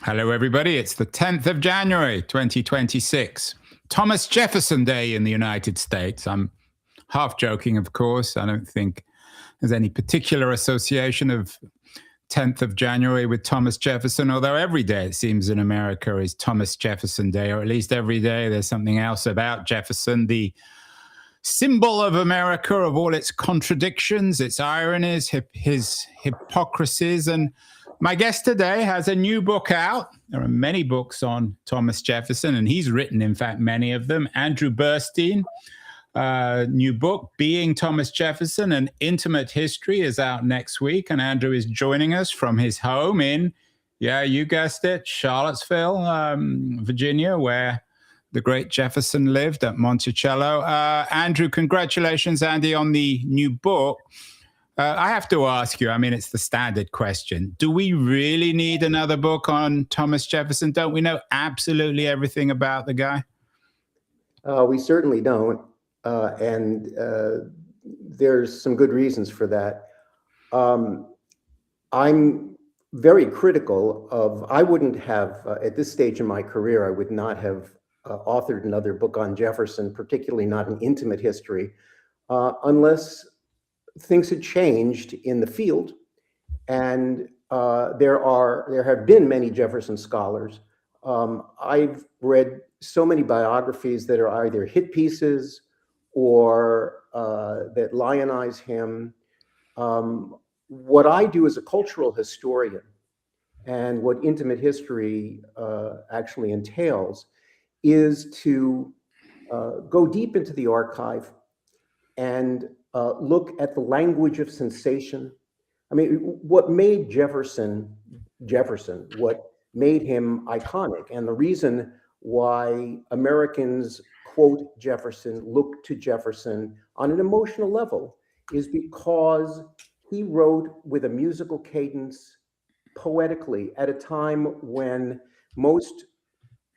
Hello, everybody. It's the 10th of January, 2026. Thomas Jefferson Day in the United States. I'm half joking, of course. I don't think there's any particular association of 10th of January with Thomas Jefferson, although every day it seems in America is Thomas Jefferson Day, or at least every day there's something else about Jefferson, the symbol of America, of all its contradictions, its ironies, his hypocrisies. And my guest today has a new book out. There are many books on Thomas Jefferson, and he's written, in fact, many of them. Andrew Burstein, new book, Being Thomas Jefferson, An Intimate History, is out next week. And Andrew is joining us from his home in, yeah, you guessed it, Charlottesville, Virginia, where the great Jefferson lived, at Monticello. Andrew, congratulations, Andy, on the new book. I have to ask you, I mean, it's the standard question. Do we really need another book on Thomas Jefferson? Don't we know absolutely everything about the guy? We certainly don't. And there's some good reasons for that. I'm very critical of, I wouldn't have, at this stage in my career, I would not have authored another book on Jefferson, particularly not an intimate history, unless things had changed in the field. And there have been many Jefferson scholars. I've read so many biographies that are either hit pieces or that lionize him. What I do as a cultural historian, and what intimate history actually entails, is to go deep into the archive and look at the language of sensation. I mean, what made Jefferson, what made him iconic, and the reason why Americans quote Jefferson, look to Jefferson on an emotional level, is because he wrote with a musical cadence, poetically, at a time when most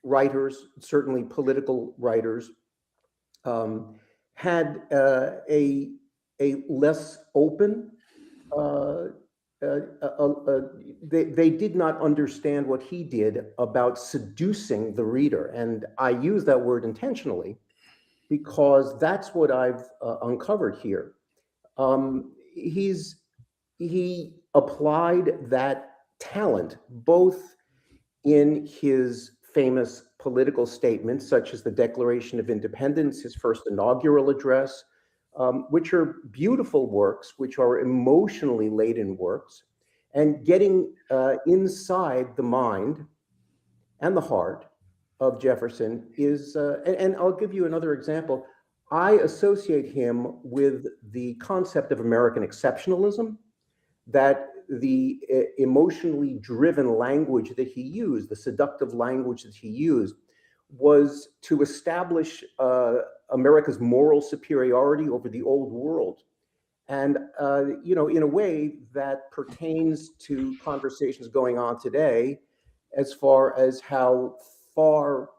writers, certainly political writers, had a less open, they did not understand what he did about seducing the reader. And I use that word intentionally because that's what I've uncovered here. He applied that talent both in his famous political statements, such as the Declaration of Independence, his first inaugural address, which are beautiful works, which are emotionally laden works, and getting inside the mind and the heart of Jefferson is, and I'll give you another example. I associate him with the concept of American exceptionalism, that the emotionally driven language that he used, the seductive language that he used, was to establish America's moral superiority over the old world. And, in a way that pertains to conversations going on today, as far as how far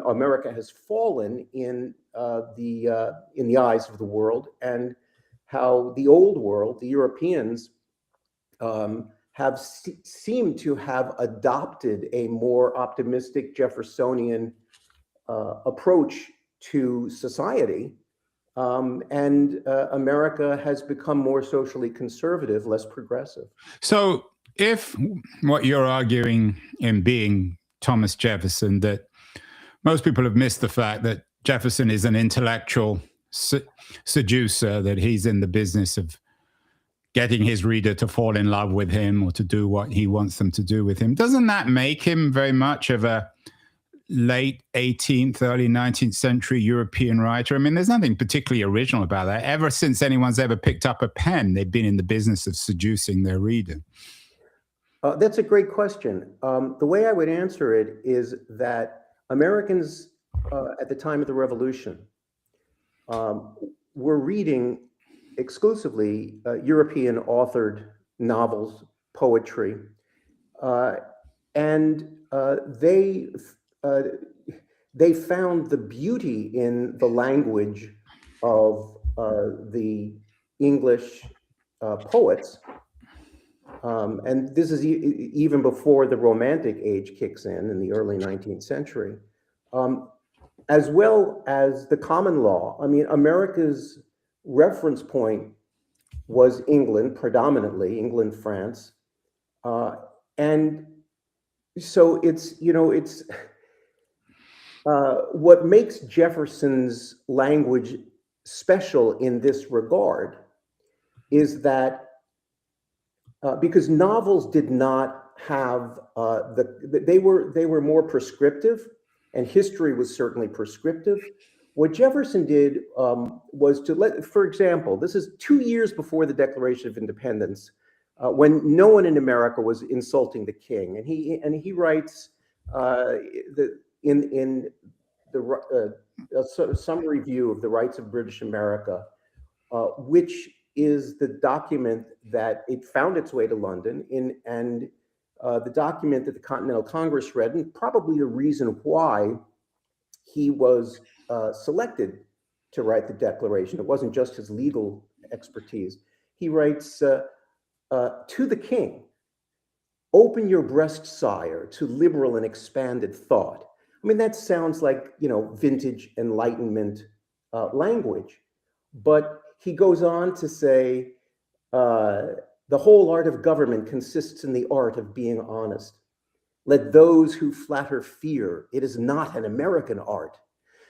America has fallen in the eyes of the world, and how the old world, the Europeans, have seemed to have adopted a more optimistic Jeffersonian approach to society. And America has become more socially conservative, less progressive. So if what you're arguing in Being Thomas Jefferson, that most people have missed the fact that Jefferson is an intellectual seducer, that he's in the business of getting his reader to fall in love with him or to do what he wants them to do with him, doesn't that make him very much of a late 18th, early 19th century European writer? I mean, there's nothing particularly original about that. Ever since anyone's ever picked up a pen, they've been in the business of seducing their reader. That's a great question. The way I would answer it is that Americans at the time of the Revolution were reading exclusively European authored novels, poetry, and they found the beauty in the language of the English poets, And this is even before the Romantic age kicks in the early 19th century, as well as the common law. I mean, America's reference point was England, predominantly England, France. And so it's, what makes Jefferson's language special in this regard is that because novels did not have they were more prescriptive, and history was certainly prescriptive. What Jefferson did was to let, for example, this is 2 years before the Declaration of Independence, when no one in America was insulting the king, and he writes in the summary view of the rights of British America, which is the document that it found its way to London and the document that the Continental Congress read, and probably the reason why he was selected to write the Declaration. It wasn't just his legal expertise. He writes, to the king, open your breast, sire, to liberal and expanded thought. I mean, that sounds like, vintage Enlightenment language. But he goes on to say, the whole art of government consists in the art of being honest. Let those who flatter fear. It is not an American art.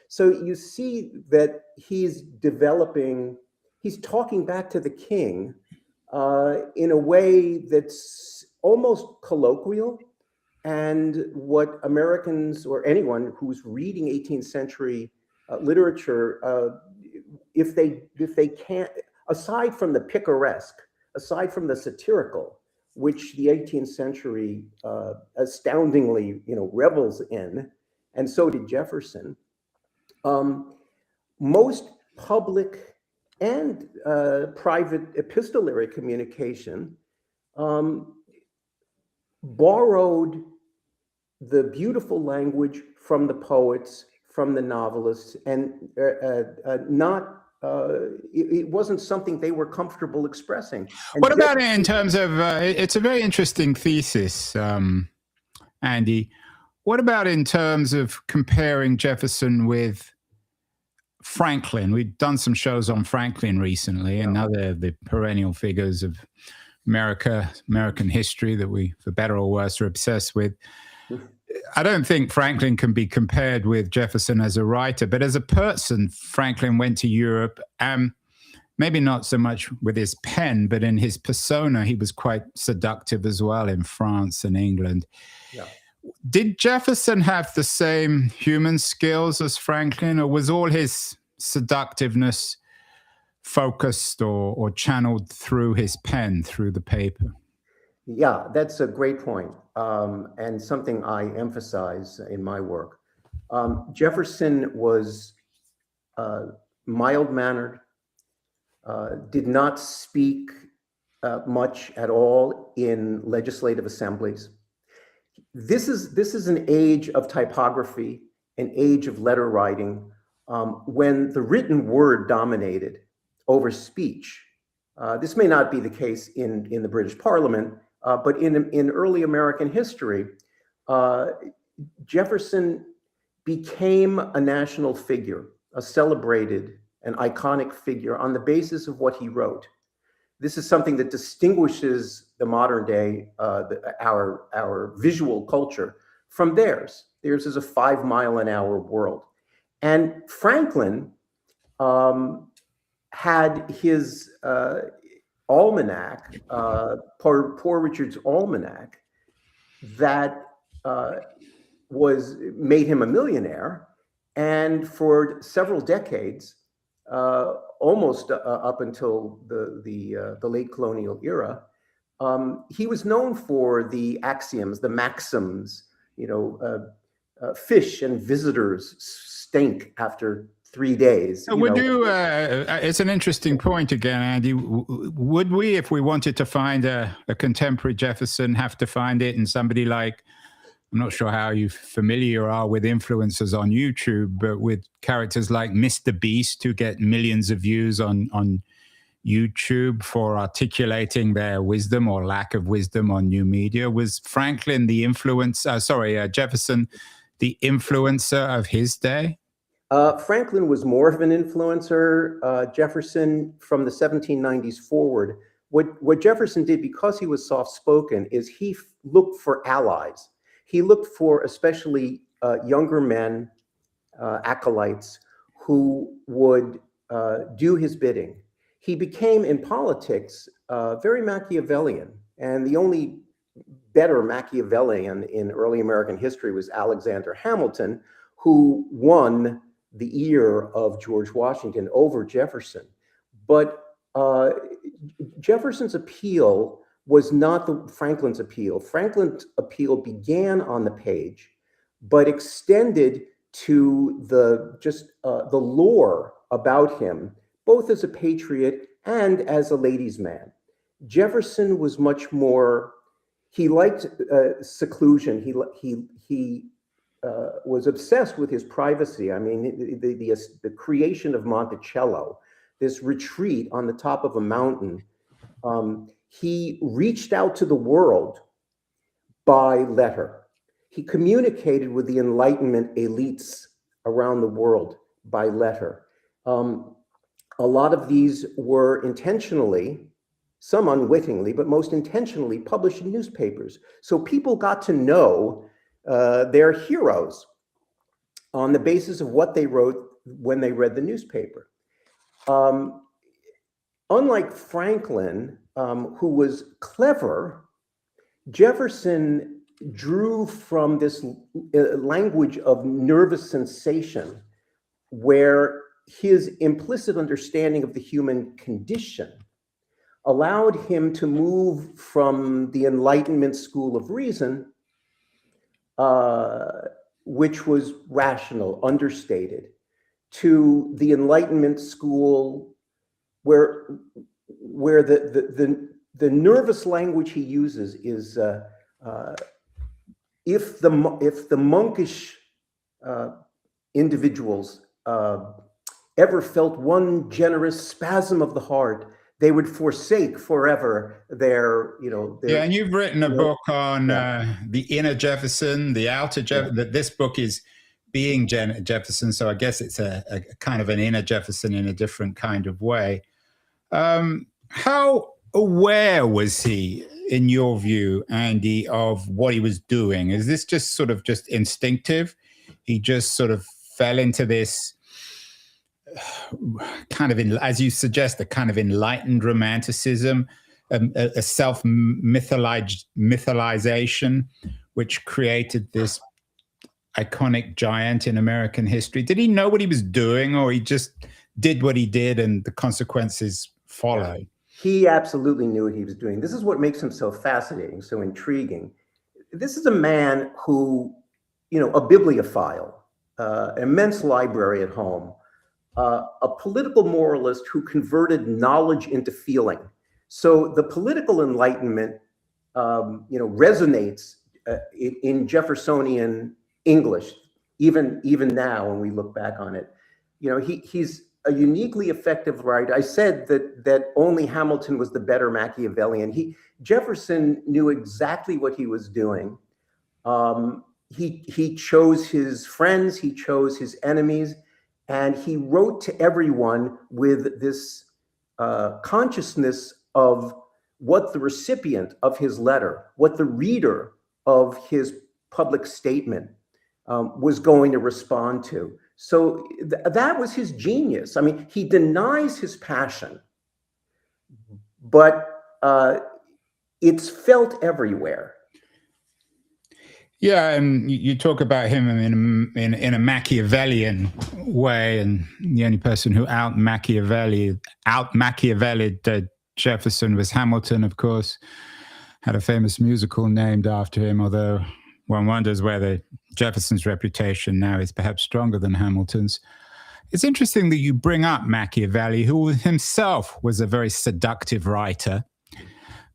So you see that he's talking back to the king in a way that's almost colloquial. And what Americans or anyone who's reading 18th century literature, if they can't, aside from the picaresque, aside from the satirical, which the 18th century astoundingly, revels in, and so did Jefferson, most public and private epistolary communication borrowed the beautiful language from the poets, from the novelists, and it wasn't something they were comfortable expressing. And what about it in terms of, it's a very interesting thesis, Andy. What about in terms of comparing Jefferson with Franklin? We've done some shows on Franklin recently, and now they're the perennial figures of American history that we, for better or worse, are obsessed with. I don't think Franklin can be compared with Jefferson as a writer, but as a person, Franklin went to Europe, and maybe not so much with his pen, but in his persona, he was quite seductive as well in France and England. Yeah. Did Jefferson have the same human skills as Franklin, or was all his seductiveness focused or channeled through his pen, through the paper? Yeah, that's a great point, and something I emphasize in my work. Jefferson was mild-mannered, did not speak much at all in legislative assemblies. This is an age of typography, an age of letter writing, when the written word dominated over speech. This may not be the case in the British Parliament, but in early American history, Jefferson became a national figure, a celebrated and iconic figure on the basis of what he wrote. This is something that distinguishes the modern day, our visual culture from theirs. Theirs is a 5-mile-an-hour world. And Franklin had his almanac, Poor Richard's Almanac, that made him a millionaire. And for several decades, almost up until the late colonial era, he was known for the axioms, the maxims, fish and visitors stink after 3 days. It's an interesting point again, Andy. Would we, if we wanted to find a contemporary Jefferson, have to find it in somebody like, I'm not sure how you familiar are with influencers on YouTube, but with characters like Mr. Beast, who get millions of views on YouTube for articulating their wisdom or lack of wisdom on new media. Was Jefferson the influencer of his day? Franklin was more of an influencer. Jefferson, from the 1790s forward, what Jefferson did, because he was soft-spoken, is he looked for allies. He looked for especially younger men, acolytes, who would do his bidding. He became, in politics, very Machiavellian, and the only better Machiavellian in early American history was Alexander Hamilton, who won the ear of George Washington over Jefferson. But Jefferson's appeal was not Franklin's appeal. Franklin's appeal began on the page, but extended to the lore about him, both as a patriot and as a ladies' man. Jefferson was much more. He liked seclusion. He was obsessed with his privacy. I mean, the creation of Monticello, this retreat on the top of a mountain. He reached out to the world by letter. He communicated with the Enlightenment elites around the world by letter. A lot of these were intentionally, some unwittingly, but most intentionally published in newspapers. So people got to know their heroes on the basis of what they wrote when they read the newspaper. Unlike Franklin, who was clever, Jefferson drew from this language of nervous sensation, where his implicit understanding of the human condition allowed him to move from the Enlightenment school of reason, which was rational, understated, to the Enlightenment school where the nervous language he uses is if the monkish individuals ever felt one generous spasm of the heart, they would forsake forever their. Yeah, and you've written a book on the inner Jefferson, the outer Jefferson. That this book is Being Jefferson, so I guess it's a kind of an inner Jefferson in a different kind of way. How aware was he, in your view, Andy, of what he was doing? Is this just instinctive? He just sort of fell into this kind of, as you suggest, a kind of enlightened romanticism, a self-mytholization, which created this iconic giant in American history. Did he know what he was doing, or he just did what he did and the consequences followed? He absolutely knew what he was doing. This is what makes him so fascinating, so intriguing. This is a man who, a bibliophile, immense library at home, a political moralist who converted knowledge into feeling. So the political Enlightenment, resonates in Jeffersonian English, even now when we look back on it. He's a uniquely effective writer. I said that only Hamilton was the better Machiavellian. Jefferson knew exactly what he was doing. He chose his friends, he chose his enemies, and he wrote to everyone with this consciousness of what the recipient of his letter, what the reader of his public statement was going to respond to. So that was his genius. I mean, he denies his passion, but it's felt everywhere. Yeah, and you talk about him in a Machiavellian way, and the only person who out Machiavellied Jefferson was Hamilton, of course. Had a famous musical named after him, although one wonders whether Jefferson's reputation now is perhaps stronger than Hamilton's. It's interesting that you bring up Machiavelli, who himself was a very seductive writer,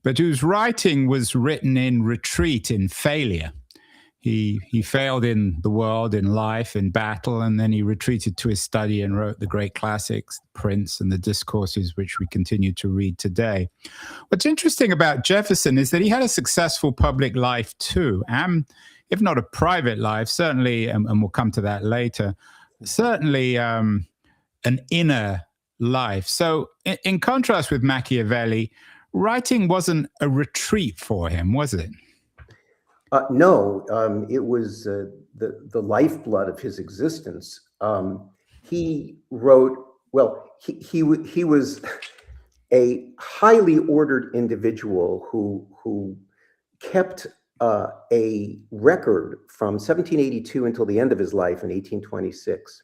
but whose writing was written in retreat, in failure. he failed in the world, in life, in battle, and then he retreated to his study and wrote the great classics, Prince and the Discourses, which we continue to read today. What's interesting about Jefferson is that he had a successful public life too, and if not a private life, certainly, and we'll come to that later, certainly an inner life. So in contrast with Machiavelli, writing wasn't a retreat for him, was it? No, it was the lifeblood of his existence. He wrote, well, he was a highly ordered individual who kept a record from 1782 until the end of his life in 1826.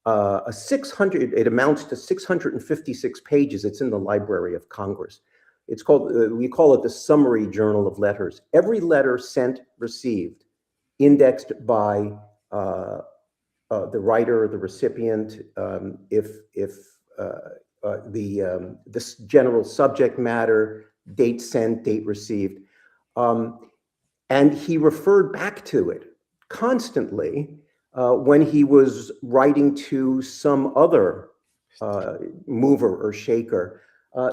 It amounts to 656 pages. It's in the Library of Congress. It's called, we call it the Summary Journal of Letters. Every letter sent, received, indexed by the writer or the recipient, this general subject matter, date sent, date received. And he referred back to it constantly when he was writing to some other mover or shaker.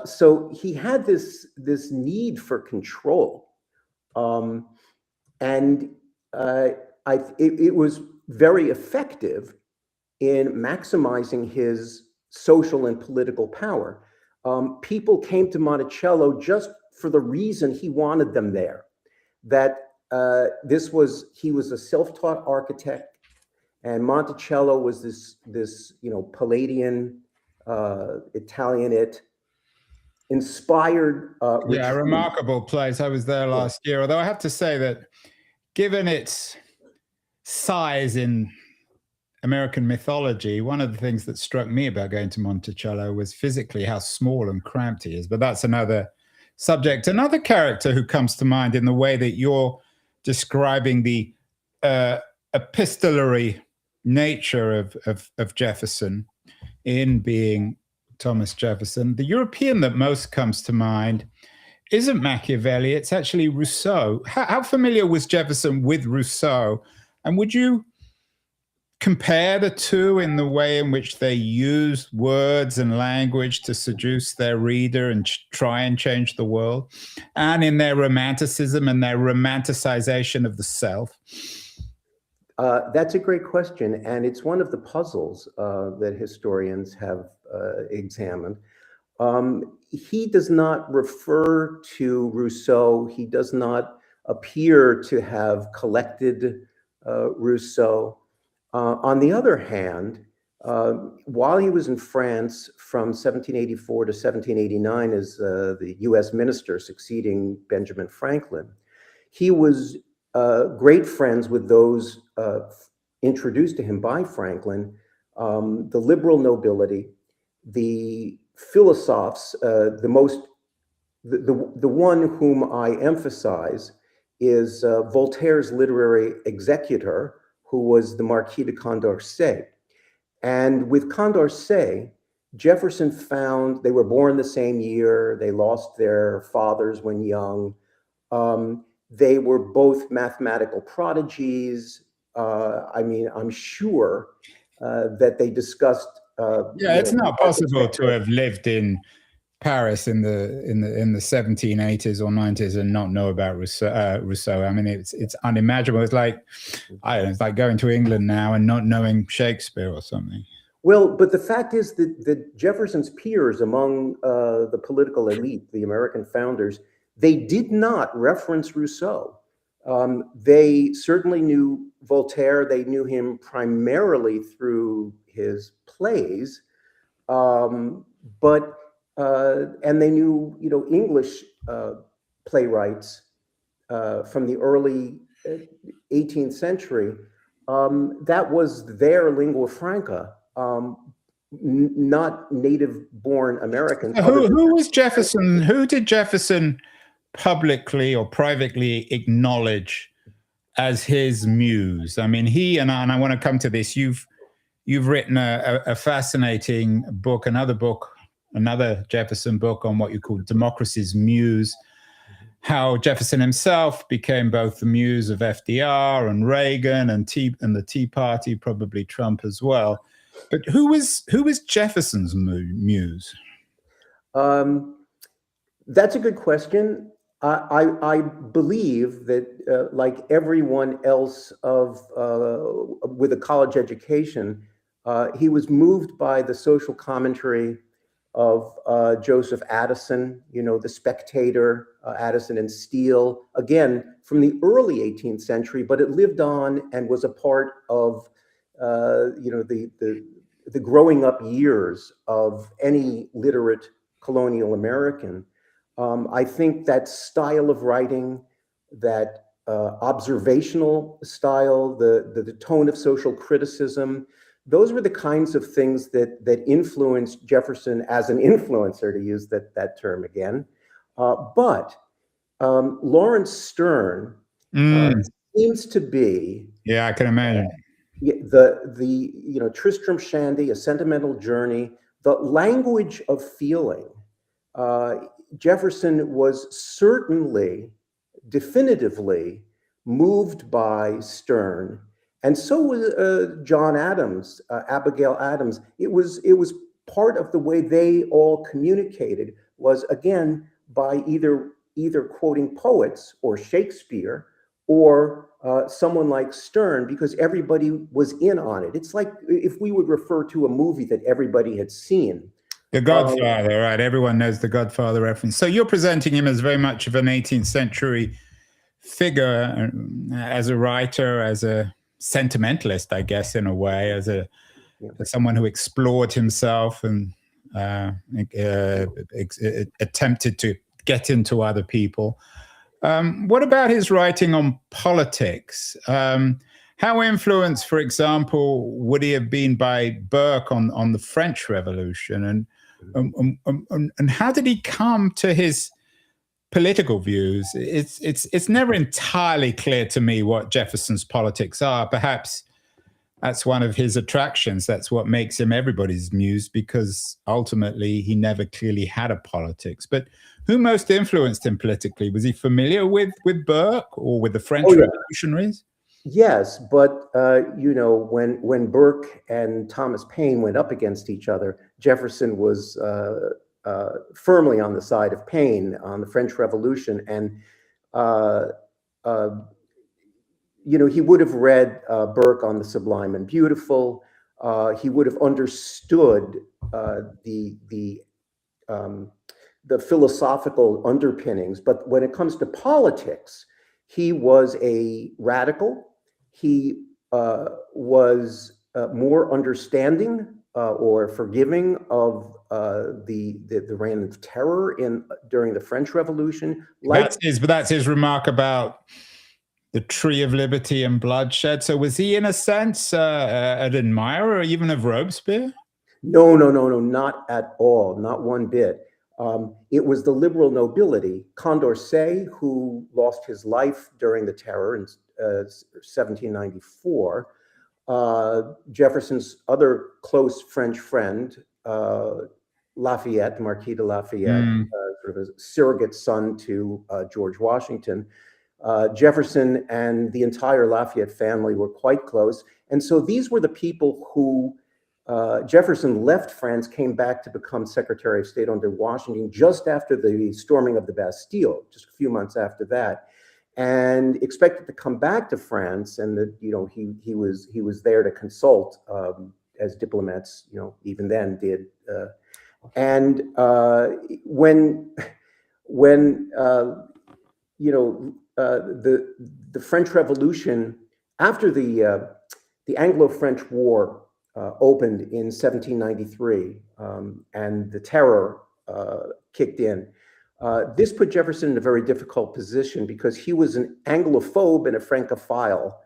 So he had this need for control, and it was very effective in maximizing his social and political power. People came to Monticello just for the reason he wanted them there. That he was a self-taught architect, and Monticello was this Palladian Italianate inspired. Yeah, a remarkable place. I was there last year, although I have to say that given its size in American mythology, one of the things that struck me about going to Monticello was physically how small and cramped he is. But that's another subject. Another character who comes to mind in the way that you're describing the epistolary nature of Jefferson in being Thomas Jefferson. The European that most comes to mind isn't Machiavelli, it's actually Rousseau. How familiar was Jefferson with Rousseau? And would you compare the two in the way in which they use words and language to seduce their reader and try and change the world, and in their romanticism and their romanticization of the self? That's a great question, and it's one of the puzzles that historians have examined. He does not refer to Rousseau. He does not appear to have collected Rousseau. On the other hand, while he was in France from 1784 to 1789 as the US minister succeeding Benjamin Franklin, he was great friends with those introduced to him by Franklin, the liberal nobility, the philosophers. The one whom I emphasize is Voltaire's literary executor, who was the Marquis de Condorcet. And with Condorcet, Jefferson found they were born the same year. They lost their fathers when young. They were both mathematical prodigies. I'm sure that they discussed. It's not possible to have lived in Paris in the 1780s or 90s and not know about Rousseau. I mean, it's unimaginable. It's like it's like going to England now and not knowing Shakespeare or something. Well, but the fact is that Jefferson's peers among the political elite, the American founders, they did not reference Rousseau. They certainly knew Voltaire. They knew him primarily through his plays, but and they knew English playwrights from the early 18th century. That was their lingua franca. Not native-born Americans. Who was Jefferson? Who did Jefferson publicly or privately acknowledge as his muse? I mean, and I want to come to this. You've written a fascinating book, another Jefferson book on what you call democracy's muse. how Jefferson himself became both the muse of FDR and Reagan and the Tea Party, probably Trump as well. But who was Jefferson's muse? That's a good question. I believe that, like everyone else with a college education, he was moved by the social commentary of Joseph Addison, the Spectator, Addison and Steele, again, from the early 18th century, but it lived on and was a part of, the growing up years of any literate colonial American. I think that style of writing, that observational style, the tone of social criticism, those were the kinds of things that influenced Jefferson as an influencer, to use that term again. But Lawrence Stern seems to be, yeah, I can imagine, the Tristram Shandy, A Sentimental Journey, the language of feeling. Jefferson was certainly, definitively moved by Stern, and so was John Adams, Abigail Adams. It was part of the way they all communicated, was again by either quoting poets or Shakespeare or someone like Stern, because everybody was in on it. It's like if we would refer to a movie that everybody had seen. The Godfather, right? Everyone knows the Godfather reference. So you're presenting him as very much of an 18th century figure, as a writer, as a sentimentalist, I guess, in a way, as someone who explored himself and attempted to get into other people. What about his writing on politics? How influenced, for example, would he have been by Burke on the French Revolution? And how did he come to his political views? It's never entirely clear to me what Jefferson's politics are. Perhaps that's one of his attractions. That's what makes him everybody's muse, because ultimately he never clearly had a politics. But who most influenced him politically? Was he familiar with Burke or with the French revolutionaries? Yes, but when Burke and Thomas Paine went up against each other, Jefferson was firmly on the side of Paine on the French Revolution, and he would have read Burke on The Sublime and Beautiful. He would have understood the philosophical underpinnings. But when it comes to politics, he was a radical. He was more understanding or forgiving of the reign of terror during the French Revolution. That's his remark about the Tree of Liberty and bloodshed. So was he, in a sense, an admirer or even of Robespierre? No, not at all, not one bit. It was the liberal nobility, Condorcet, who lost his life during the terror in 1794. Jefferson's other close French friend, Lafayette, Marquis de Lafayette, sort of a surrogate son to George Washington. Jefferson and the entire Lafayette family were quite close. And so these were the people who Jefferson left France, came back to become Secretary of State under Washington just after the storming of the Bastille, just a few months after that, and expected to come back to France, and that he was there to consult as diplomats even then did. And when the French Revolution, after the Anglo-French War opened in 1793, and the terror kicked in. This put Jefferson in a very difficult position because he was an Anglophobe and a Francophile.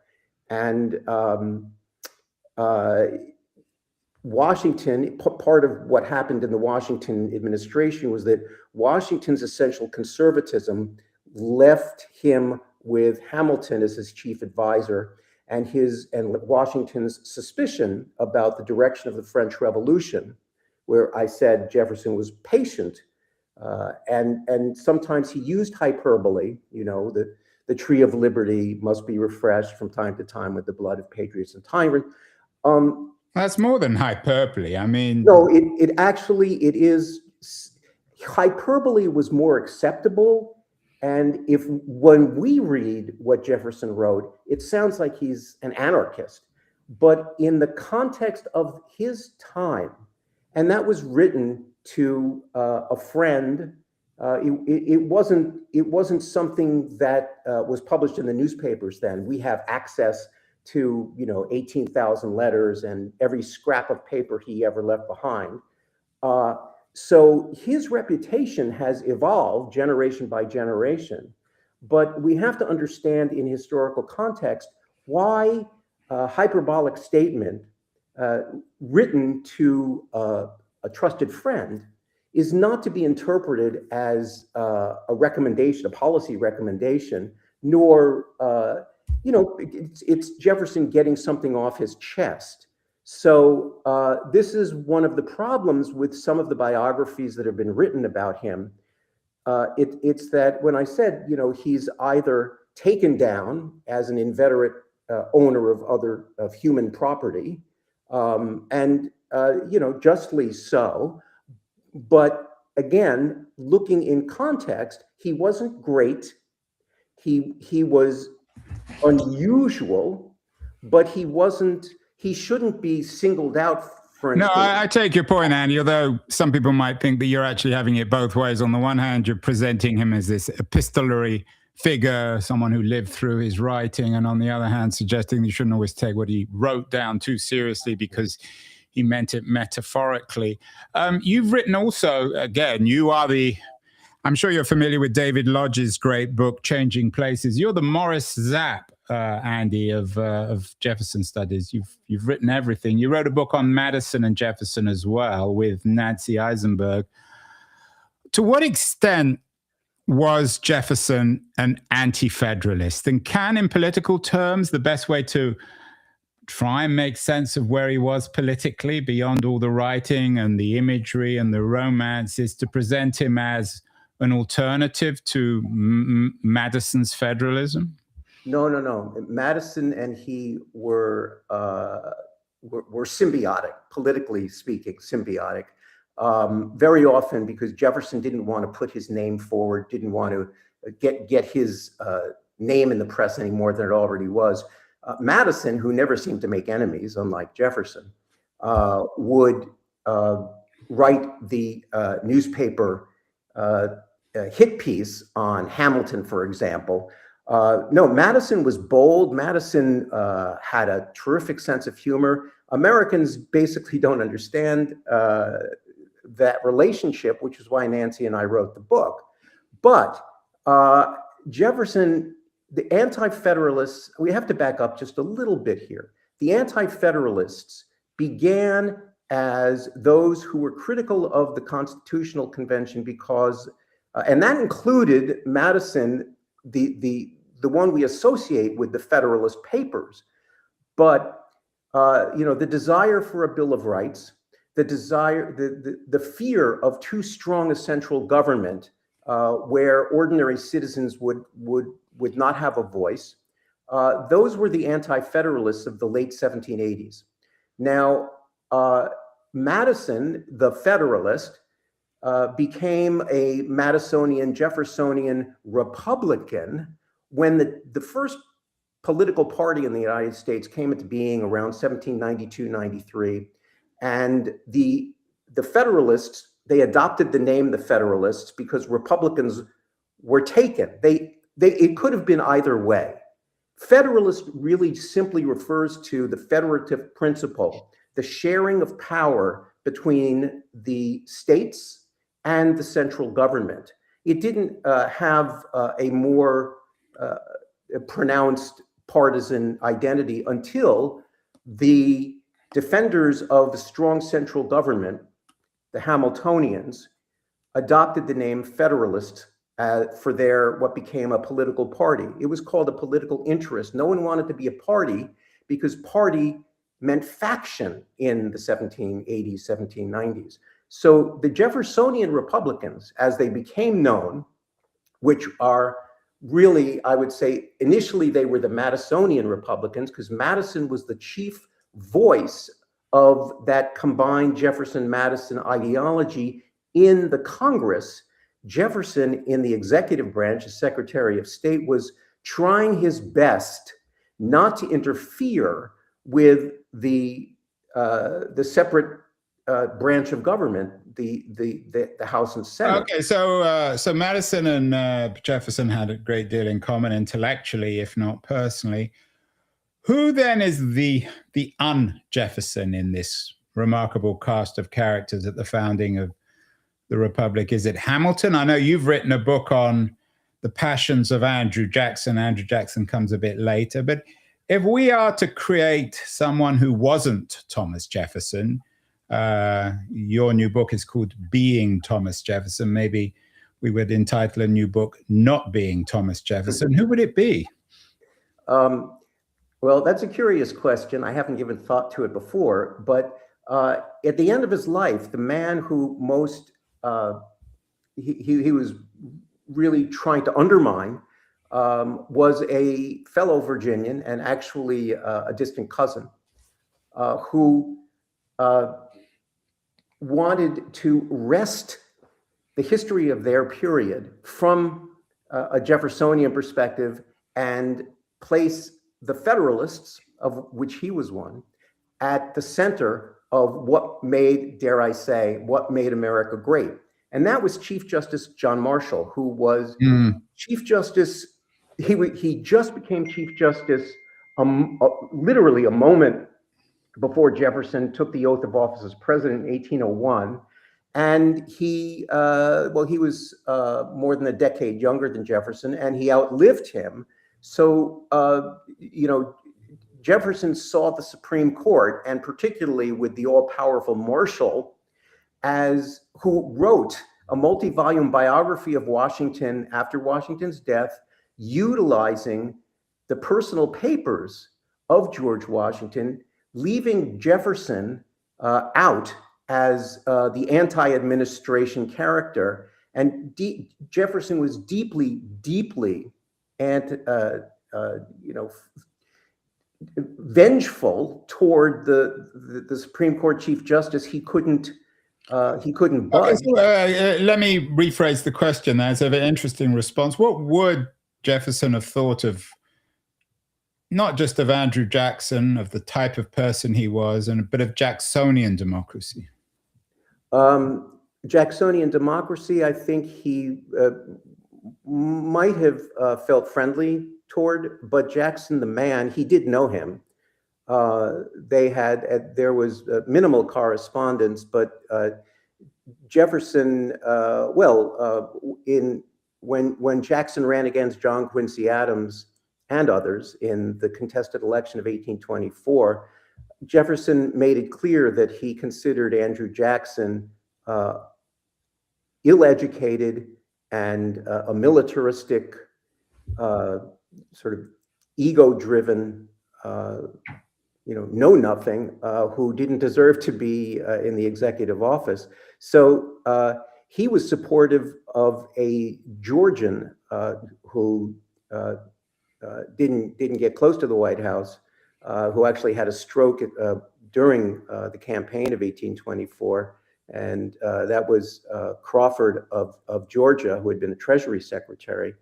And Washington, part of what happened in the Washington administration was that Washington's essential conservatism left him with Hamilton as his chief advisor, and Washington's suspicion about the direction of the French Revolution, where I said Jefferson was patient And sometimes he used hyperbole, the tree of liberty must be refreshed from time to time with the blood of patriots and tyrants. That's more than hyperbole. I mean, no, it is. Hyperbole was more acceptable. And when we read what Jefferson wrote, it sounds like he's an anarchist. But in the context of his time, and that was written to a friend, it wasn't something that was published in the newspapers then. We have access to 18,000 letters and every scrap of paper he ever left behind. So his reputation has evolved generation by generation, but we have to understand in historical context why a hyperbolic statement written to a trusted friend is not to be interpreted as a recommendation, a policy recommendation, nor it's Jefferson getting something off his chest. So this is one of the problems with some of the biographies that have been written about him. It's that when I said, he's either taken down as an inveterate owner of human property, and justly so. But again, looking in context, he wasn't great. He was unusual, but he shouldn't be singled out for. No, I take your point, Andy, although some people might think that you're actually having it both ways. On the one hand, you're presenting him as this epistolary figure, someone who lived through his writing, and on the other hand, suggesting you shouldn't always take what he wrote down too seriously because he meant it metaphorically. You've written also, again, I'm sure you're familiar with David Lodge's great book, Changing Places. You're the Morris Zapp, Andy, of Jefferson studies. You've written everything. You wrote a book on Madison and Jefferson as well with Nancy Eisenberg. To what extent was Jefferson an anti-federalist? And can, in political terms, the best way to try and make sense of where he was politically, beyond all the writing and the imagery and the romance, is to present him as an alternative to Madison's federalism? No. Madison and he were symbiotic, politically speaking, symbiotic. Very often because Jefferson didn't want to put his name forward, didn't want to get his name in the press any more than it already was. Madison, who never seemed to make enemies, unlike Jefferson, would write the newspaper hit piece on Hamilton, for example. No, Madison was bold. Madison had a terrific sense of humor. Americans basically don't understand that relationship, which is why Nancy and I wrote the book. But Jefferson, the Anti-Federalists, we have to back up just a little bit here. The Anti-Federalists began as those who were critical of the Constitutional Convention because, and that included Madison, the one we associate with the Federalist Papers. But the desire for a Bill of Rights, the fear of too strong a central government where ordinary citizens would not have a voice, those were the Anti-Federalists of the late 1780s. Now, Madison, the Federalist, became a Madisonian, Jeffersonian Republican when the first political party in the United States came into being around 1792-93. And the Federalists, they adopted the name the Federalists because Republicans were taken. It could have been either way. Federalist really simply refers to the federative principle, the sharing of power between the states and the central government. It didn't have a more pronounced partisan identity until the defenders of the strong central government, the Hamiltonians, adopted the name Federalist for what became a political party. It was called a political interest. No one wanted to be a party because party meant faction in the 1780s, 1790s. So the Jeffersonian Republicans, as they became known, which are really, I would say, initially they were the Madisonian Republicans, because Madison was the chief voice of that combined Jefferson-Madison ideology in the Congress. Jefferson, in the executive branch as Secretary of State, was trying his best not to interfere with the separate branch of government, the House and Senate. Okay, so Madison and Jefferson had a great deal in common intellectually, if not personally. Who then is the un-Jefferson in this remarkable cast of characters at the founding of the Republic? Is it Hamilton? I know you've written a book on the passions of Andrew Jackson. Andrew Jackson comes a bit later, but if we are to create someone who wasn't Thomas Jefferson, your new book is called Being Thomas Jefferson. Maybe we would entitle a new book Not Being Thomas Jefferson. Who would it be? Well, that's a curious question. I haven't given thought to it before, but at the end of his life, the man who most he was really trying to undermine was a fellow Virginian and actually a distant cousin who wanted to wrest the history of their period from a Jeffersonian perspective and place the Federalists, of which he was one, at the center of what made, dare I say, what made America great. And that was Chief Justice John Marshall, who was Chief Justice. He just became Chief Justice literally a moment before Jefferson took the oath of office as president in 1801. And he was more than a decade younger than Jefferson, and he outlived him. So, Jefferson saw the Supreme Court, and particularly with the all-powerful Marshall, who wrote a multi-volume biography of Washington after Washington's death, utilizing the personal papers of George Washington, leaving Jefferson out as the anti-administration character. And Jefferson was deeply, deeply vengeful toward the Supreme Court Chief Justice. He couldn't budge. Okay, so, let me rephrase the question. That's a very interesting response. What would Jefferson have thought of, not just of Andrew Jackson, of the type of person he was, but of Jacksonian democracy? Jacksonian democracy, I think he might have felt friendly toward, but Jackson, the man, he did know him. There was minimal correspondence, but Jefferson, when Jackson ran against John Quincy Adams and others in the contested election of 1824, Jefferson made it clear that he considered Andrew Jackson ill-educated and a militaristic, sort of ego-driven, know-nothing, who didn't deserve to be in the executive office. So he was supportive of a Georgian who didn't get close to the White House, who actually had a stroke during the campaign of 1824. And that was Crawford of Georgia, who had been the Treasury Secretary.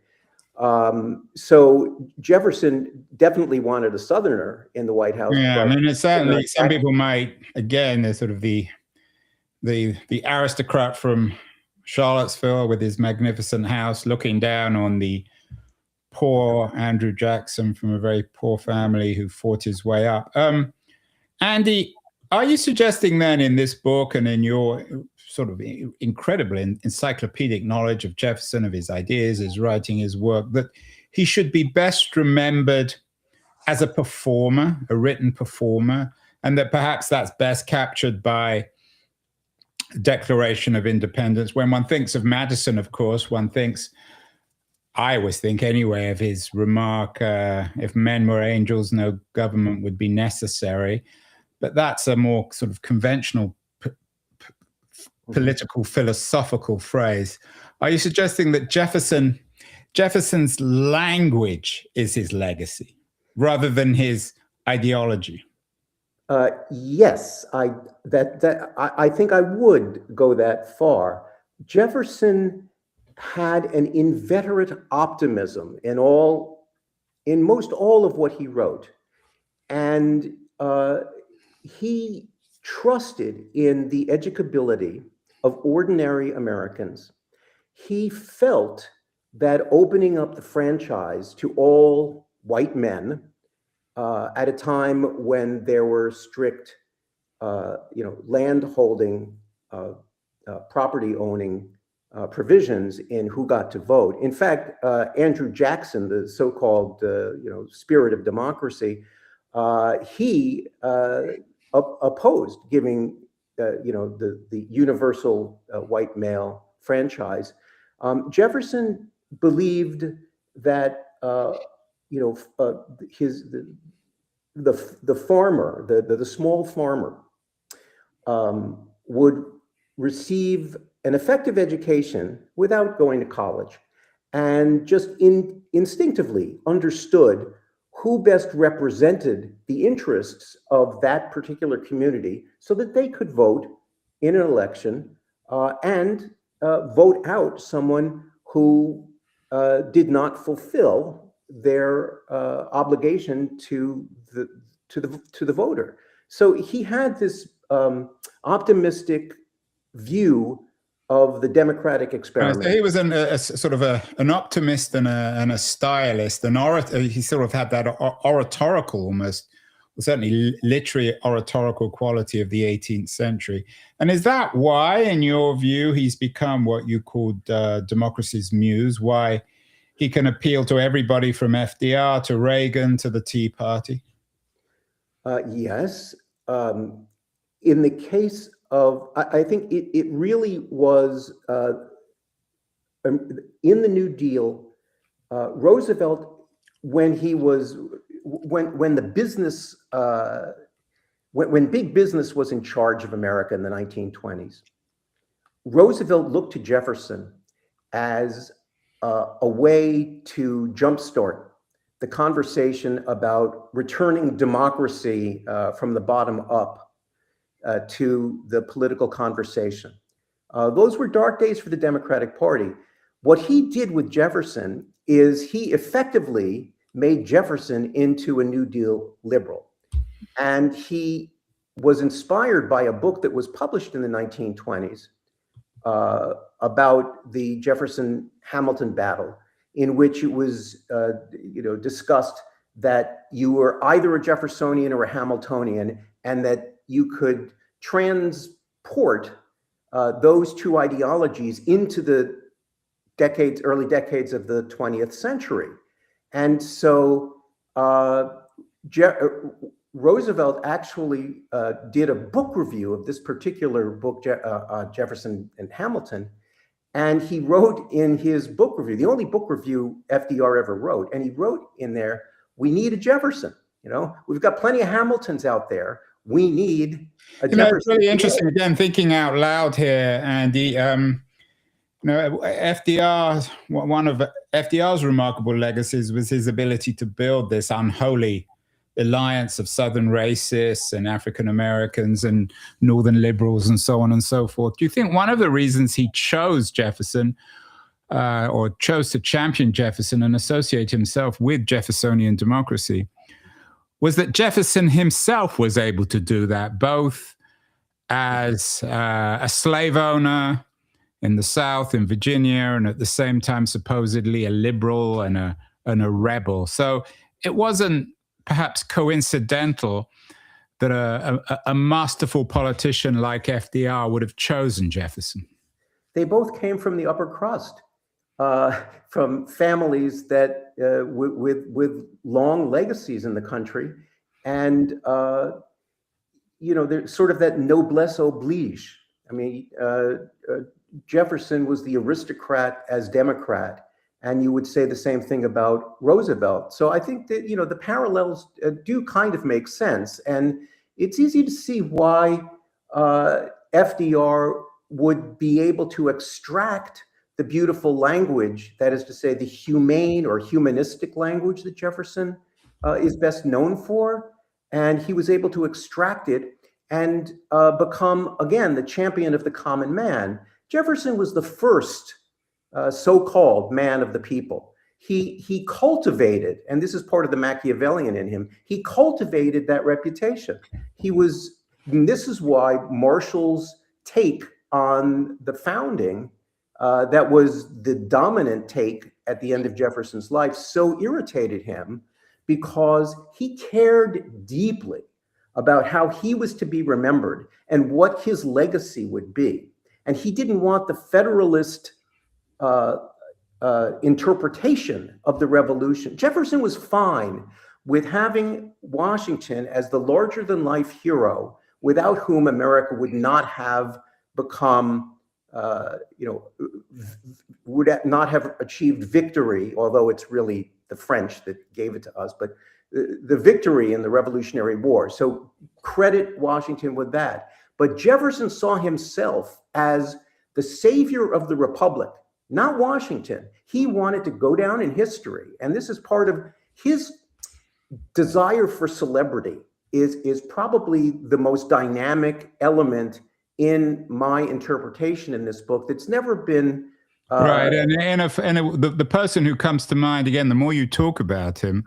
So Jefferson definitely wanted a Southerner in the White House. Yeah, I mean, it's certainly, some people might, again, there's sort of the aristocrat from Charlottesville with his magnificent house looking down on the poor Andrew Jackson from a very poor family who fought his way up. Andy, are you suggesting then in this book and in your sort of incredible encyclopedic knowledge of Jefferson, of his ideas, his writing, his work, that he should be best remembered as a performer, a written performer, and that perhaps that's best captured by Declaration of Independence? When one thinks of Madison, of course, I always think anyway, of his remark, if men were angels, no government would be necessary. But that's a more sort of conventional political philosophical phrase. Are you suggesting that Jefferson's language is his legacy rather than his ideology? Yes, I think I would go that far. Jefferson had an inveterate optimism in most all of what he wrote, and he trusted in the educability of ordinary Americans. He felt that opening up the franchise to all white men at a time when there were strict, land holding, property owning provisions in who got to vote. In fact, Andrew Jackson, the so-called, spirit of democracy, he opposed giving, the universal white male franchise. Jefferson believed that the farmer, the small farmer, would receive an effective education without going to college, and just instinctively understood who best represented the interests of that particular community so that they could vote in an election and vote out someone who did not fulfill their obligation to the voter. So he had this optimistic view of the democratic experiment. So he was a sort of an optimist and a stylist, an orator. He sort of had that oratorical, almost, certainly literary oratorical quality of the 18th century. And is that why, in your view, he's become what you called democracy's muse? Why he can appeal to everybody from FDR to Reagan to the Tea Party? Yes. In the case of, I think it really was in the New Deal, Roosevelt, when the business, when big business was in charge of America in the 1920s, Roosevelt looked to Jefferson as a way to jumpstart the conversation about returning democracy from the bottom up to the political conversation. Those were dark days for the Democratic Party. What he did with Jefferson is he effectively made Jefferson into a New Deal liberal. And he was inspired by a book that was published in the 1920s about the Jefferson-Hamilton battle, in which it was discussed that you were either a Jeffersonian or a Hamiltonian, and that you could transport those two ideologies into the early decades of the 20th century. And so Roosevelt actually did a book review of this particular book, Jefferson and Hamilton, and he wrote in his book review, the only book review FDR ever wrote, and he wrote in there, "We need a Jefferson. We've got plenty of Hamiltons out there. We need a Jefferson." It's really interesting, again, thinking out loud here, Andy. FDR, one of FDR's remarkable legacies was his ability to build this unholy alliance of Southern racists and African Americans and Northern liberals and so on and so forth. Do you think one of the reasons he chose Jefferson or chose to champion Jefferson and associate himself with Jeffersonian democracy was that Jefferson himself was able to do that, both as a slave owner in the South, in Virginia, and at the same time, supposedly a liberal and a rebel. So it wasn't perhaps coincidental that a masterful politician like FDR would have chosen Jefferson. They both came from the upper crust, from families that with long legacies in the country, and there's sort of that noblesse oblige. I mean, Jefferson was the aristocrat as Democrat, and you would say the same thing about Roosevelt. So I think that the parallels do kind of make sense, and it's easy to see why FDR would be able to extract the beautiful language, that is to say, the humane or humanistic language that Jefferson is best known for. And he was able to extract it and become, again, the champion of the common man. Jefferson was the first so-called man of the people. He cultivated, and this is part of the Machiavellian in him, he cultivated that reputation. And this is why Marshall's take on the founding, that was the dominant take at the end of Jefferson's life, so irritated him, because he cared deeply about how he was to be remembered and what his legacy would be. And he didn't want the Federalist interpretation of the Revolution. Jefferson was fine with having Washington as the larger-than-life hero, without whom America would not have become, would not have achieved victory, although it's really the French that gave it to us, but the victory in the Revolutionary War. So credit Washington with that. But Jefferson saw himself as the savior of the Republic, not Washington. He wanted to go down in history. And this is part of his desire for celebrity, is probably the most dynamic element in my interpretation in this book that's never been right. The person who comes to mind, again, the more you talk about him,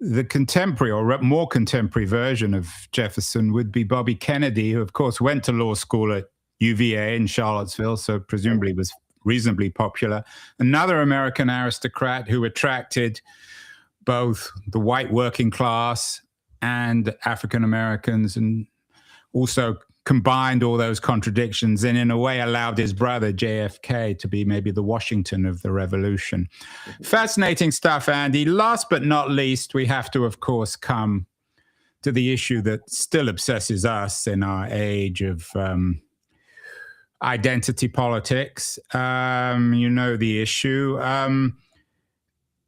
the contemporary or more contemporary version of Jefferson would be Bobby Kennedy, who, of course, went to law school at UVA in Charlottesville, so presumably was reasonably popular. Another American aristocrat who attracted both the white working class and African Americans, and also combined all those contradictions and in a way allowed his brother JFK to be maybe the Washington of the revolution. Fascinating stuff, Andy. Last but not least, we have to, of course, come to the issue that still obsesses us in our age of identity politics. You know the issue.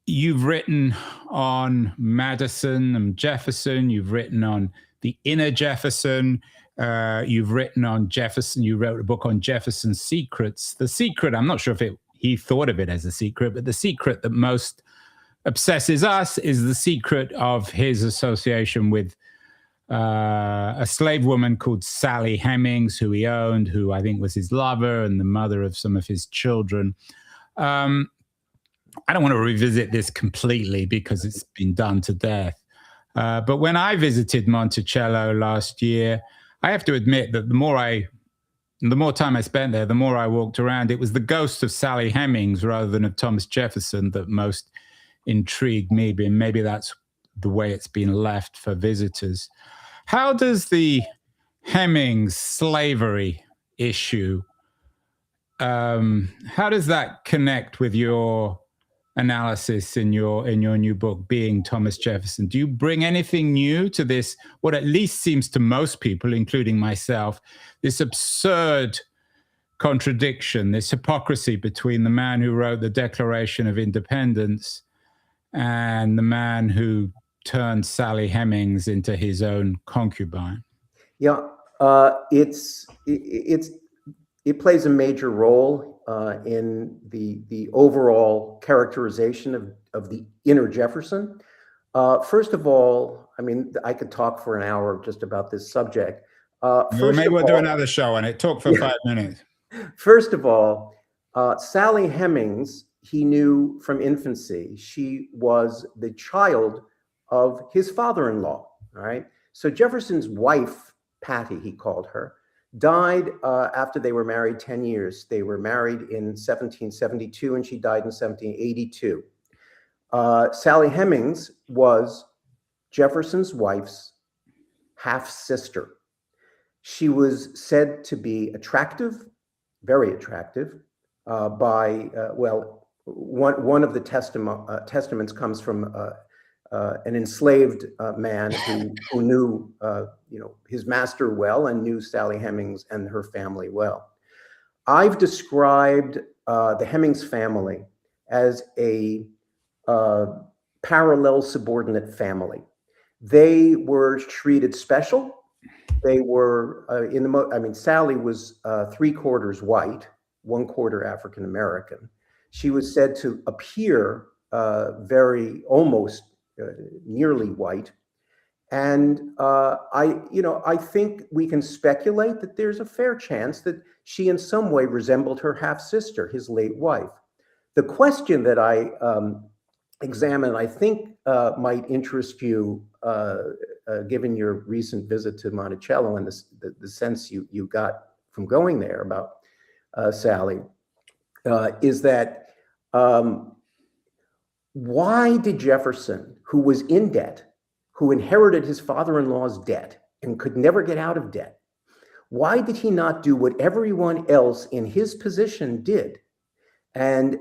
You've written on Madison and Jefferson. You've written on the inner Jefferson. You've written on Jefferson. You wrote a book on Jefferson's secrets. The secret, I'm not sure if he thought of it as a secret, but the secret that most obsesses us is the secret of his association with a slave woman called Sally Hemings, who he owned, who I think was his lover and the mother of some of his children. I don't want to revisit this completely because it's been done to death. But when I visited Monticello last year, I have to admit that the more time I spent there, the more I walked around, it was the ghost of Sally Hemings rather than of Thomas Jefferson that most intrigued me. But maybe that's the way it's been left for visitors. How does the Hemings slavery issue, how does that connect with your analysis in your new book, Being Thomas Jefferson? Do you bring anything new to this, what at least seems to most people, including myself, this absurd contradiction, this hypocrisy between the man who wrote the Declaration of Independence and the man who turned Sally Hemings into his own concubine? Yeah, it plays a major role in the overall characterization of the inner Jefferson. First of all, I mean, I could talk for an hour just about this subject. Maybe we'll do another show on it. Talk for 5 minutes. First of all, Sally Hemings, he knew from infancy. She was the child of his father-in-law, all right? So Jefferson's wife, Patty, he called her, died after they were married 10 years. They were married in 1772 and she died in 1782. Sally Hemings was Jefferson's wife's half-sister. She was said to be attractive, very attractive, one of the testaments comes from an enslaved man who knew his master well and knew Sally Hemings and her family well. I've described the Hemings family as a parallel subordinate family. They were treated special they were Sally was 3/4 white, 1/4 African American. She was said to appear almost nearly white. And I think we can speculate that there's a fair chance that she in some way resembled her half-sister, his late wife. The question that I examine, I think might interest you, given your recent visit to Monticello and the sense you got from going there about Sally, is that why did Jefferson, who was in debt, who inherited his father-in-law's debt and could never get out of debt, why did he not do what everyone else in his position did and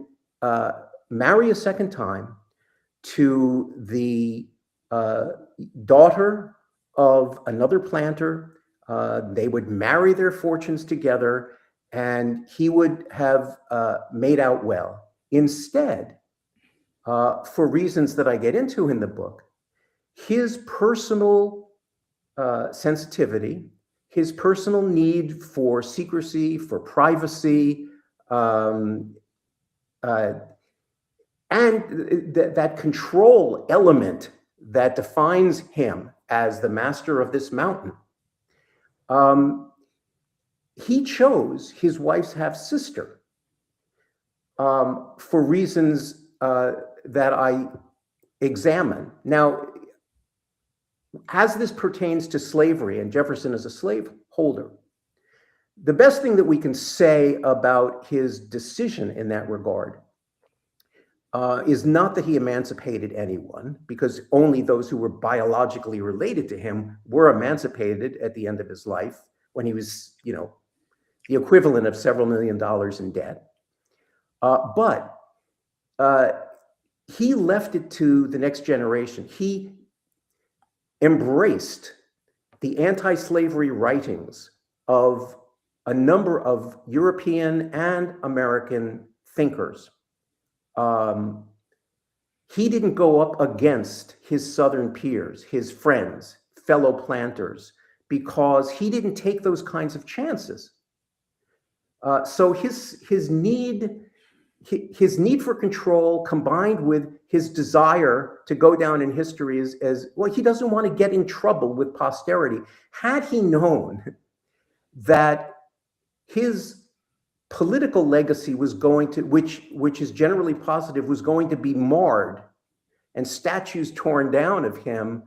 marry a second time to the daughter of another planter? They would marry their fortunes together, and he would have made out well. Instead, for reasons that I get into in the book, his personal sensitivity, his personal need for secrecy, for privacy, and that control element that defines him as the master of this mountain. He chose his wife's half-sister for reasons that I examine. Now, as this pertains to slavery, and Jefferson is a slaveholder, the best thing that we can say about his decision in that regard is not that he emancipated anyone, because only those who were biologically related to him were emancipated at the end of his life, when he was, the equivalent of several $1 million in debt. But he left it to the next generation. He embraced the anti-slavery writings of a number of European and American thinkers. He didn't go up against his Southern peers, his friends, fellow planters, because he didn't take those kinds of chances. So his need for control, combined with his desire to go down in history as well, he doesn't want to get in trouble with posterity. Had he known that his political legacy was going to, which is generally positive, was going to be marred and statues torn down of him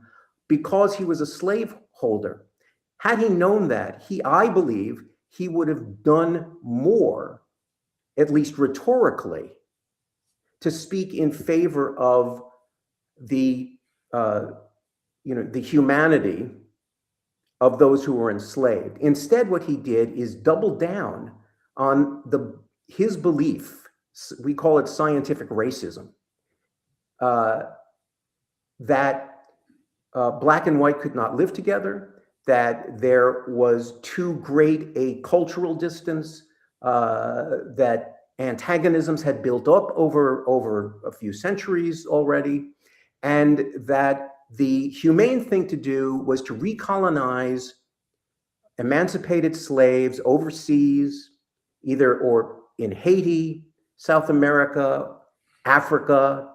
because he was a slaveholder, had he known that, I believe he would have done more, at least rhetorically, to speak in favor of the humanity of those who were enslaved. Instead, what he did is double down on his belief, we call it scientific racism, that black and white could not live together, that there was too great a cultural distance, that antagonisms had built up over a few centuries already, and that the humane thing to do was to recolonize emancipated slaves overseas, either or in Haiti, South America, Africa.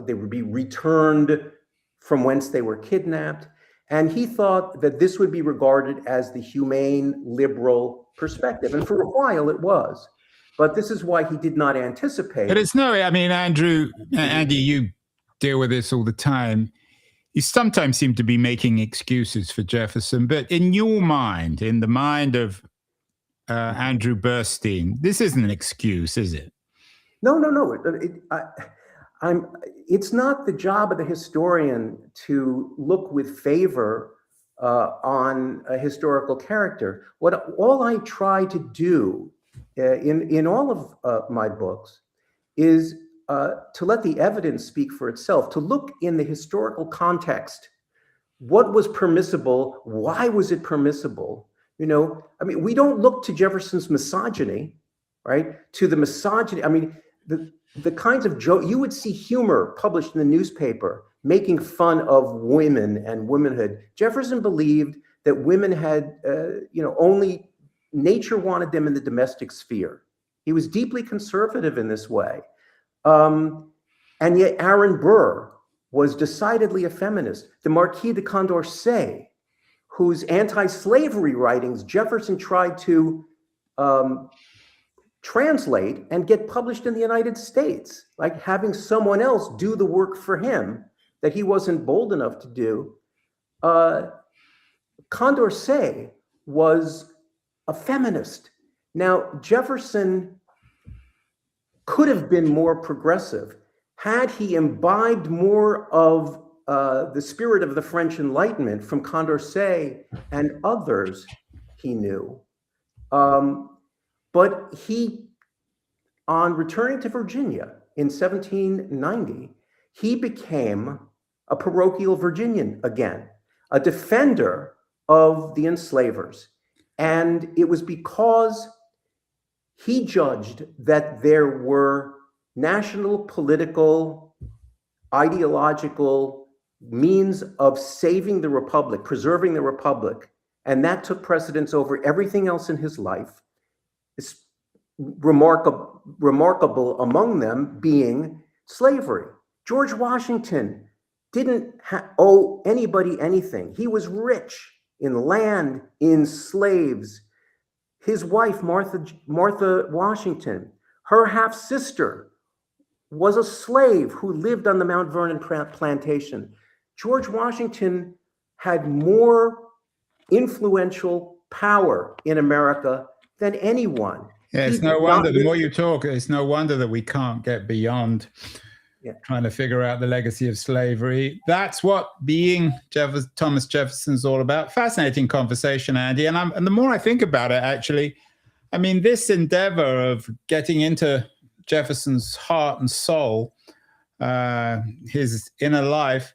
They would be returned from whence they were kidnapped. And he thought that this would be regarded as the humane, liberal perspective. And for a while it was. But this is why he did not anticipate. But it's Andy, you deal with this all the time. You sometimes seem to be making excuses for Jefferson, but in your mind, in the mind of Andrew Burstein, this isn't an excuse, is it? No. It's not the job of the historian to look with favor on a historical character. All I try to do in all of my books is to let the evidence speak for itself, to look in the historical context. What was permissible? Why was it permissible? We don't look to Jefferson's misogyny, right? To the misogyny. The kinds of joke, you would see humor published in the newspaper making fun of women and womanhood. Jefferson believed that women had, only nature wanted them in the domestic sphere. He was deeply conservative in this way. And yet Aaron Burr was decidedly a feminist. The Marquis de Condorcet, whose anti-slavery writings Jefferson tried to translate and get published in the United States, like having someone else do the work for him that he wasn't bold enough to do. Condorcet was a feminist. Now, Jefferson could have been more progressive had he imbibed more of the spirit of the French Enlightenment from Condorcet and others he knew. But he, on returning to Virginia in 1790, he became a parochial Virginian again, a defender of the enslavers. And it was because he judged that there were national, political, ideological means of saving the Republic, preserving the Republic, and that took precedence over everything else in his life. It's remarkable among them being slavery. George Washington didn't owe anybody anything. He was rich in land, in slaves. His wife, Martha Washington, her half-sister was a slave who lived on the Mount Vernon plantation. George Washington had more influential power in America than anyone. Yeah, it's no wonder, the more you talk, it's no wonder that we can't get beyond trying to figure out the legacy of slavery. That's what being Thomas Jefferson's all about. Fascinating conversation, Andy. And the more I think about it, actually, I mean, this endeavor of getting into Jefferson's heart and soul, his inner life,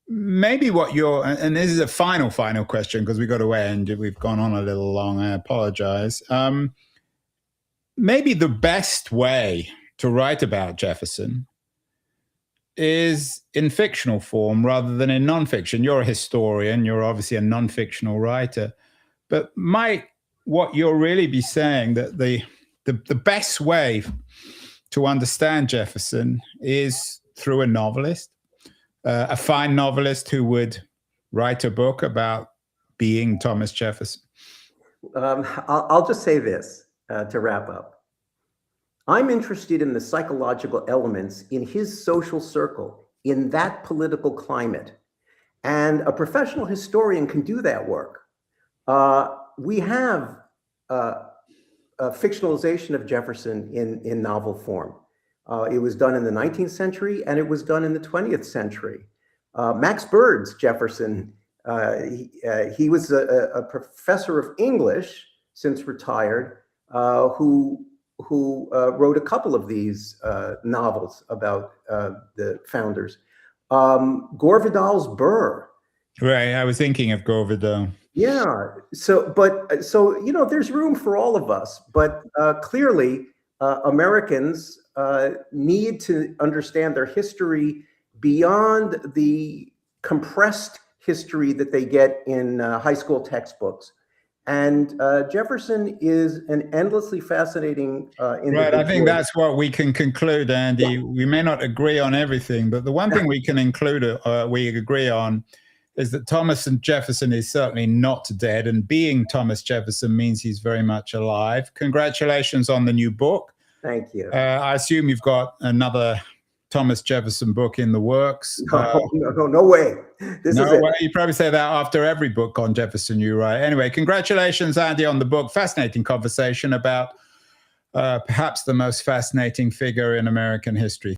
maybe what you're, and this is a final question because we've got to end. We've gone on a little long. I apologize. Maybe the best way to write about Jefferson is in fictional form rather than in nonfiction. You're a historian. You're obviously a nonfictional writer. But might what you'll really be saying that the best way to understand Jefferson is through a novelist, a fine novelist who would write a book about being Thomas Jefferson? I'll just say this to wrap up. I'm interested in the psychological elements in his social circle, in that political climate. And a professional historian can do that work. We have a fictionalization of Jefferson in novel form. It was done in the 19th century and it was done in the 20th century. Max Bird's Jefferson, he was a professor of English, since retired, who wrote a couple of these novels about the founders. Gore Vidal's Burr. Right, I was thinking of Gore Vidal. Yeah, so there's room for all of us, but clearly Americans need to understand their history beyond the compressed history that they get in high school textbooks. And Jefferson is an endlessly fascinating individual. Right, I think that's what we can conclude, Andy. Yeah. We may not agree on everything, but the one thing we can we agree on is that Thomas Jefferson is certainly not dead, and being Thomas Jefferson means he's very much alive. Congratulations on the new book. Thank you. I assume you've got another Thomas Jefferson book in the works. No way. This is it. You probably say that after every book on Jefferson you write. Anyway, congratulations, Andy, on the book. Fascinating conversation about perhaps the most fascinating figure in American history.